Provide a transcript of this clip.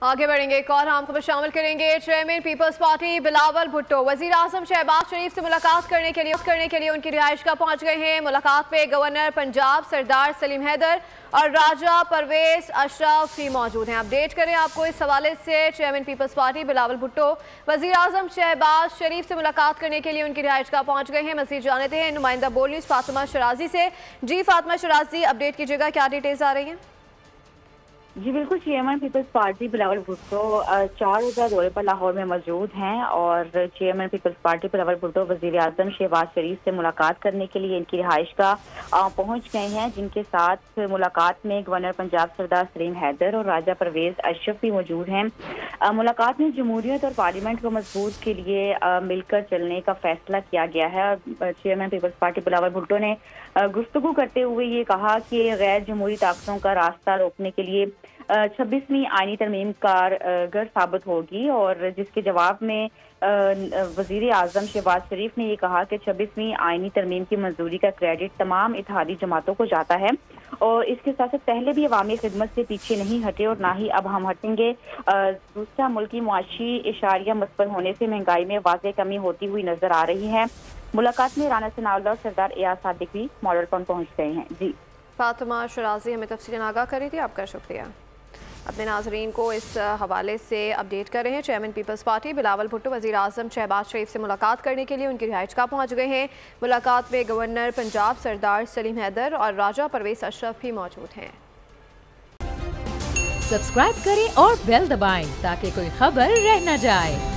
आगे बढ़ेंगे, एक और हम खबर शामिल करेंगे। Chairman Peoples Party Bilawal Bhutto वजीर आजम शहबाज शरीफ से मुलाकात करने के लिए उनकी रिहाइश गाह पहुंच गए हैं। मुलाकात में गवर्नर पंजाब सरदार सलीम हैदर और राजा परवेज अशरफ भी मौजूद हैं। अपडेट करें आपको इस हवाले से। Chairman Peoples Party Bilawal Bhutto वजीर आजम शहबाज शरीफ से मुलाकात करने के लिए उनकी रिहाइश गाह पहुंच गए हैं। मजीद जानते हैं नुमाइंदा बोल न्यूज़ फातिमा शराजी से। जी फातिमा शराजी, अपडेट कीजिएगा, क्या डिटेल्स आ रही हैं? जी बिल्कुल, chairman Peoples Party Bilawal Bhutto 4 रोज़ा दौरे पर लाहौर में मौजूद हैं और chairman Peoples Party Bilawal Bhutto वज़ीर आज़म शहबाज शरीफ से मुलाकात करने के लिए इनकी रिहाइश का पहुंच गए हैं, जिनके साथ मुलाकात में गवर्नर पंजाब सरदार सलीम हैदर और राजा परवेज अशरफ भी मौजूद हैं। मुलाकात में जमहूरियत और पार्लियामेंट को मजबूत के लिए मिलकर चलने का फैसला किया गया है। और chairman Peoples Party Bilawal Bhutto ने गुफ्तगू करते हुए ये कहा कि गैर जमहूरी ताकतों का रास्ता रोकने के लिए 26वीं आईनी तरमीम कारगर साबित होगी। और जिसके जवाब में वजीर आजम शहबाज शरीफ ने ये कहा कि 26वीं आईनी तरमीम की मंजूरी का क्रेडिट तमाम इत्तेहादी जमातों को जाता है और इसके साथ साथ पहले भी अवामी खिदमत से पीछे नहीं हटे और ना ही अब हम हटेंगे। दूसरा, मुल्की मुआशी इशारिया मुस्बत होने से महंगाई में वाज़ेह कमी होती हुई नजर आ रही है। मुलाकात में राना सनाउल्लाह और सरदार एयाज सादिक भी मॉडल टाउन पहुँच गए हैं। जी फातिमा शराजी हमें तफसीलन आगाह करी थी, आपका शुक्रिया। अपने नाजरीन को इस हवाले से अपडेट कर रहे हैं। Chairman Peoples Party Bilawal Bhutto वज़ीर आज़म शहबाज शरीफ से मुलाकात करने के लिए उनकी रिहाइश गाह पहुँच गए हैं। मुलाकात में गवर्नर पंजाब सरदार सलीम हैदर और राजा परवेज अशरफ भी मौजूद हैं। सब्सक्राइब करें और बेल दबाएं ताकि कोई खबर रह न जाए।